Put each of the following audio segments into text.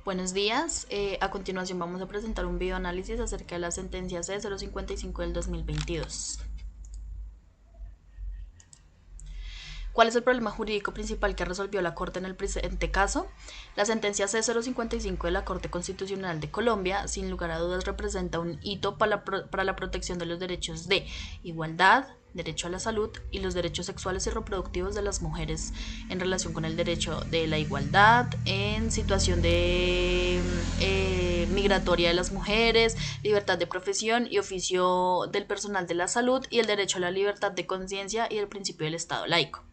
Buenos días, a continuación vamos a presentar un video análisis acerca de la sentencia C055 del 2022. ¿Cuál es el problema jurídico principal que resolvió la Corte en el presente caso? La sentencia C055 de la Corte Constitucional de Colombia, sin lugar a dudas, representa un hito para la protección de los derechos de igualdad, derecho a la salud y los derechos sexuales y reproductivos de las mujeres en relación con el derecho de la igualdad en situación de migratoria de las mujeres, libertad de profesión y oficio del personal de la salud y el derecho a la libertad de conciencia y el principio del Estado laico.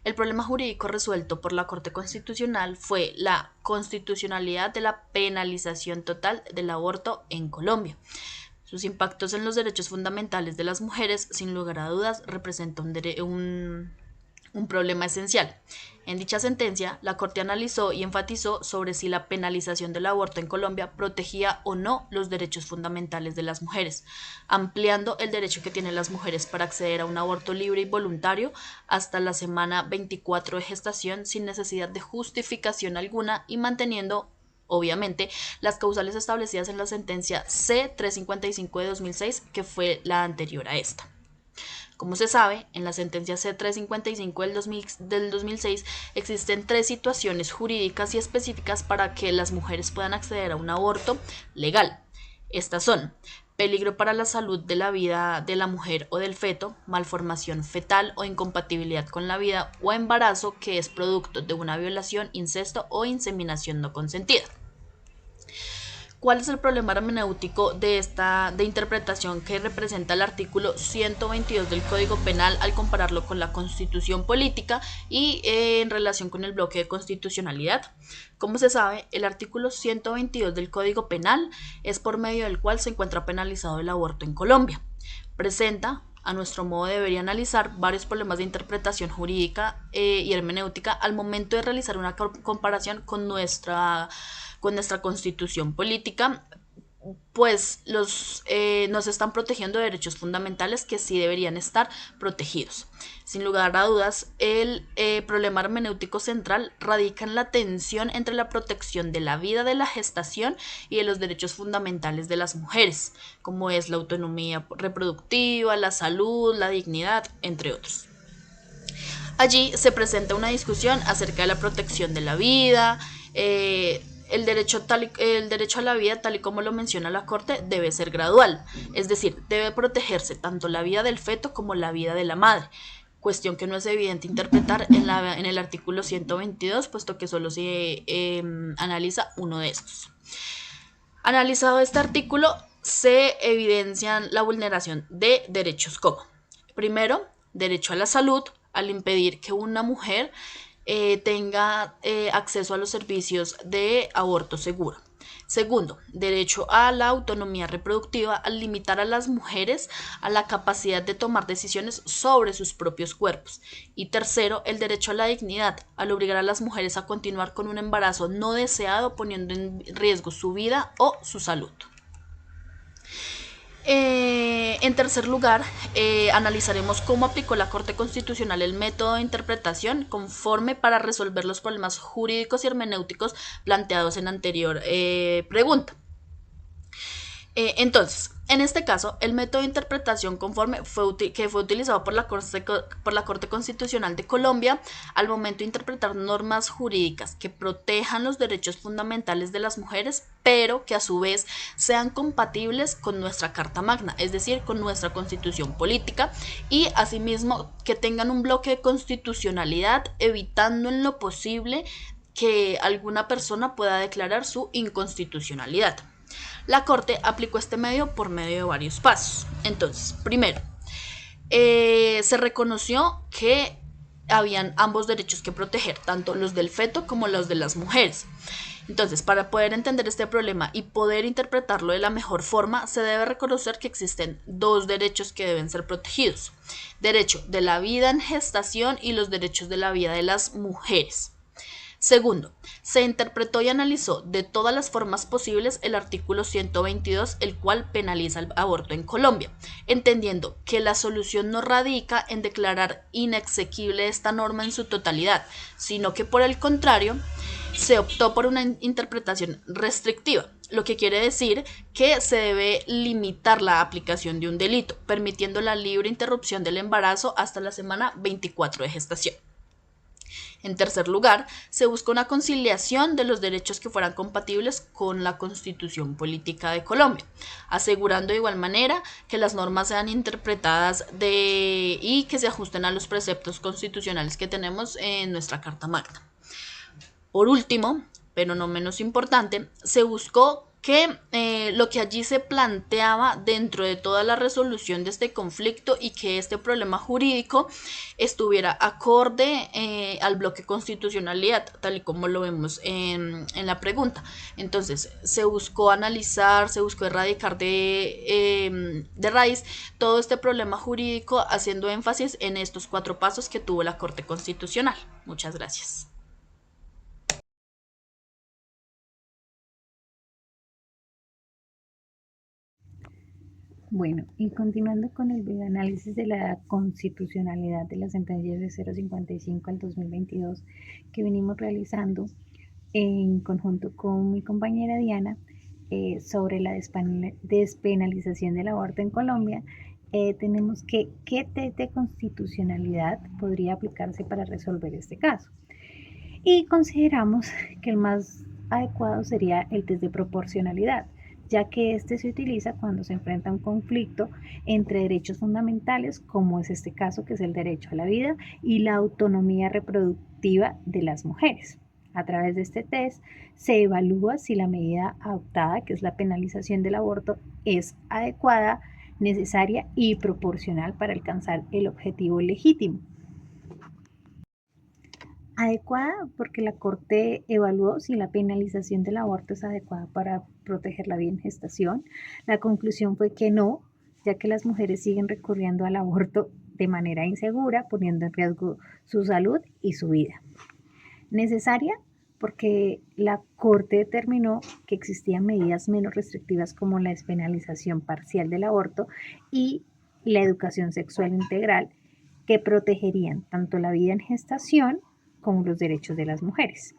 El problema jurídico resuelto por la Corte Constitucional fue la constitucionalidad de la penalización total del aborto en Colombia. Sus impactos en los derechos fundamentales de las mujeres, sin lugar a dudas, representan un problema esencial. En dicha sentencia, la Corte analizó y enfatizó sobre si la penalización del aborto en Colombia protegía o no los derechos fundamentales de las mujeres, ampliando el derecho que tienen las mujeres para acceder a un aborto libre y voluntario hasta la semana 24 de gestación sin necesidad de justificación alguna y manteniendo obviamente las causales establecidas en la sentencia C355 de 2006, que fue la anterior a esta. Como se sabe, en la sentencia C355 del 2006 existen tres situaciones jurídicas y específicas para que las mujeres puedan acceder a un aborto legal. Estas son: peligro para la salud de la vida de la mujer o del feto, malformación fetal o incompatibilidad con la vida o embarazo que es producto de una violación, incesto o inseminación no consentida. ¿Cuál es el problema hermenéutico de interpretación que representa el artículo 122 del Código Penal al compararlo con la Constitución Política y en relación con el bloque de constitucionalidad? Como se sabe, el artículo 122 del Código Penal es por medio del cual se encuentra penalizado el aborto en Colombia. Presenta, a nuestro modo de ver y analizar, varios problemas de interpretación jurídica y hermenéutica al momento de realizar una comparación con nuestra constitución política, pues nos están protegiendo derechos fundamentales que sí deberían estar protegidos. Sin lugar a dudas, el problema hermenéutico central radica en la tensión entre la protección de la vida de la gestación y de los derechos fundamentales de las mujeres, como es la autonomía reproductiva, la salud, la dignidad, entre otros. Allí se presenta una discusión acerca de la protección de la vida. El derecho a la vida, tal y como lo menciona la Corte, debe ser gradual, es decir, debe protegerse tanto la vida del feto como la vida de la madre, cuestión que no es evidente interpretar en el artículo 122, puesto que solo se analiza uno de estos. Analizado este artículo, se evidencia la vulneración de derechos como: primero, derecho a la salud, al impedir que una mujer tenga acceso a los servicios de aborto seguro. Segundo, derecho a la autonomía reproductiva, al limitar a las mujeres a la capacidad de tomar decisiones sobre sus propios cuerpos. Y tercero, el derecho a la dignidad, al obligar a las mujeres a continuar con un embarazo no deseado, poniendo en riesgo su vida o su salud. En tercer lugar, analizaremos cómo aplicó la Corte Constitucional el método de interpretación conforme para resolver los problemas jurídicos y hermenéuticos planteados en la anterior pregunta. Entonces, en este caso, el método de interpretación conforme fue utilizado por la Corte Constitucional de Colombia al momento de interpretar normas jurídicas que protejan los derechos fundamentales de las mujeres, pero que a su vez sean compatibles con nuestra Carta Magna, es decir, con nuestra Constitución Política, y asimismo que tengan un bloque de constitucionalidad, evitando en lo posible que alguna persona pueda declarar su inconstitucionalidad. La Corte aplicó este medio por medio de varios pasos. Entonces, primero, se reconoció que habían ambos derechos que proteger, tanto los del feto como los de las mujeres. Entonces, para poder entender este problema y poder interpretarlo de la mejor forma, se debe reconocer que existen dos derechos que deben ser protegidos: derecho de la vida en gestación y los derechos de la vida de las mujeres. Segundo, se interpretó y analizó de todas las formas posibles el artículo 122, el cual penaliza el aborto en Colombia, entendiendo que la solución no radica en declarar inexequible esta norma en su totalidad, sino que por el contrario, se optó por una interpretación restrictiva, lo que quiere decir que se debe limitar la aplicación de un delito, permitiendo la libre interrupción del embarazo hasta la semana 24 de gestación. En tercer lugar, se busca una conciliación de los derechos que fueran compatibles con la Constitución Política de Colombia, asegurando de igual manera que las normas sean interpretadas y que se ajusten a los preceptos constitucionales que tenemos en nuestra Carta Magna. Por último, pero no menos importante, se buscó que lo que allí se planteaba dentro de toda la resolución de este conflicto y que este problema jurídico estuviera acorde al bloque constitucionalidad, tal y como lo vemos en la pregunta. Entonces, se buscó analizar, se buscó erradicar de raíz todo este problema jurídico, haciendo énfasis en estos 4 pasos que tuvo la Corte Constitucional. Muchas gracias. Bueno, y continuando con el videoanálisis de la constitucionalidad de las sentencias de 055 al 2022 que venimos realizando en conjunto con mi compañera Diana sobre la despenalización del aborto en Colombia, tenemos que qué test de constitucionalidad podría aplicarse para resolver este caso. Y consideramos que el más adecuado sería el test de proporcionalidad, ya que este se utiliza cuando se enfrenta un conflicto entre derechos fundamentales, como es este caso, que es el derecho a la vida y la autonomía reproductiva de las mujeres. A través de este test se evalúa si la medida adoptada, que es la penalización del aborto, es adecuada, necesaria y proporcional para alcanzar el objetivo legítimo. Adecuada porque la Corte evaluó si la penalización del aborto es adecuada para proteger la vida en gestación. La conclusión fue que no, ya que las mujeres siguen recurriendo al aborto de manera insegura, poniendo en riesgo su salud y su vida. Necesaria porque la Corte determinó que existían medidas menos restrictivas como la despenalización parcial del aborto y la educación sexual integral, que protegerían tanto la vida en gestación como los derechos de las mujeres.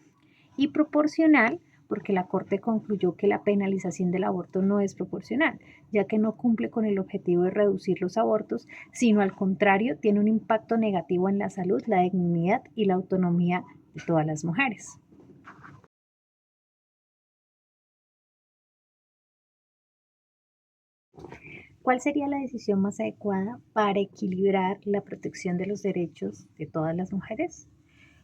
Y proporcional, porque la Corte concluyó que la penalización del aborto no es proporcional, ya que no cumple con el objetivo de reducir los abortos, sino al contrario, tiene un impacto negativo en la salud, la dignidad y la autonomía de todas las mujeres. ¿Cuál sería la decisión más adecuada para equilibrar la protección de los derechos de todas las mujeres?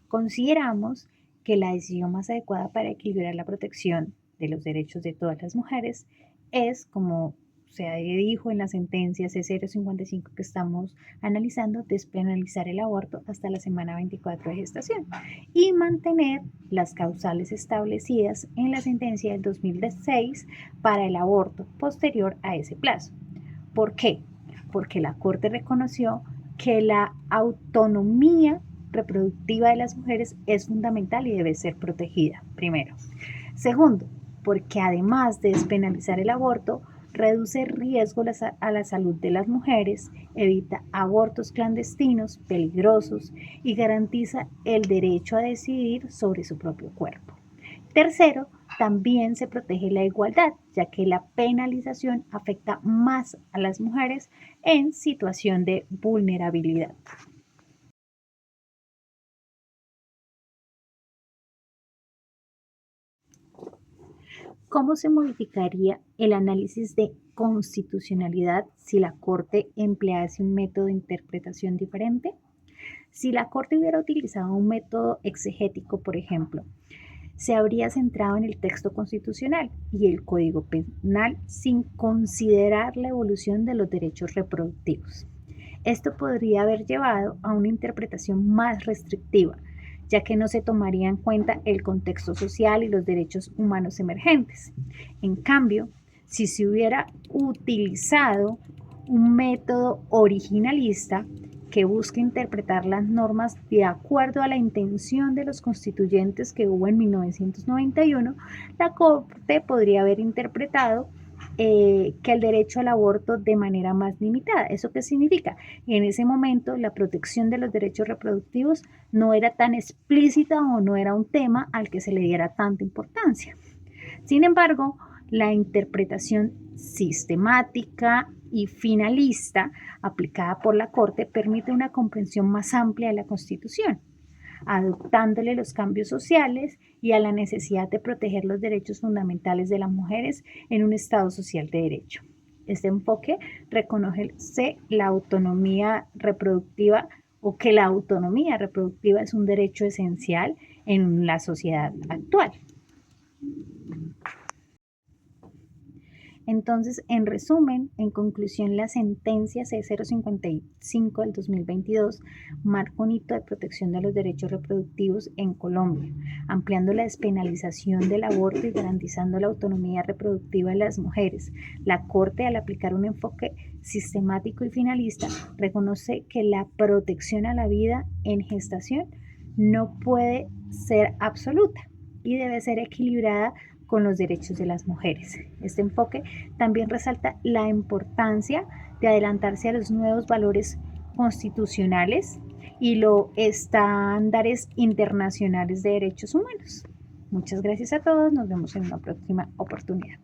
Consideramos que la decisión más adecuada para equilibrar la protección de los derechos de todas las mujeres es, como se dijo en la sentencia C055 que estamos analizando, despenalizar el aborto hasta la semana 24 de gestación y mantener las causales establecidas en la sentencia del 2006 para el aborto posterior a ese plazo. ¿Por qué? Porque la Corte reconoció que la autonomía reproductiva de las mujeres es fundamental y debe ser protegida, primero. Segundo, porque además de despenalizar el aborto, reduce riesgo a la salud de las mujeres, evita abortos clandestinos, peligrosos y garantiza el derecho a decidir sobre su propio cuerpo. Tercero, también se protege la igualdad, ya que la penalización afecta más a las mujeres en situación de vulnerabilidad. ¿Cómo se modificaría el análisis de constitucionalidad si la Corte emplease un método de interpretación diferente? Si la Corte hubiera utilizado un método exegético, por ejemplo, se habría centrado en el texto constitucional y el Código Penal sin considerar la evolución de los derechos reproductivos. Esto podría haber llevado a una interpretación más restrictiva, ya que no se tomaría en cuenta el contexto social y los derechos humanos emergentes. En cambio, si se hubiera utilizado un método originalista que busca interpretar las normas de acuerdo a la intención de los constituyentes que hubo en 1991, la Corte podría haber interpretado que el derecho al aborto de manera más limitada. ¿Eso qué significa? En ese momento la protección de los derechos reproductivos no era tan explícita o no era un tema al que se le diera tanta importancia. Sin embargo, la interpretación sistemática y finalista aplicada por la Corte permite una comprensión más amplia de la Constitución, adoptándole los cambios sociales y a la necesidad de proteger los derechos fundamentales de las mujeres en un Estado social de derecho. Este enfoque reconoce la autonomía reproductiva o que la autonomía reproductiva es un derecho esencial en la sociedad actual. Entonces, en resumen, en conclusión, la sentencia C055 del 2022 marca un hito de protección de los derechos reproductivos en Colombia, ampliando la despenalización del aborto y garantizando la autonomía reproductiva de las mujeres. La Corte, al aplicar un enfoque sistemático y finalista, reconoce que la protección a la vida en gestación no puede ser absoluta y debe ser equilibrada con los derechos de las mujeres. Este enfoque también resalta la importancia de adelantarse a los nuevos valores constitucionales y los estándares internacionales de derechos humanos. Muchas gracias a todos, nos vemos en una próxima oportunidad.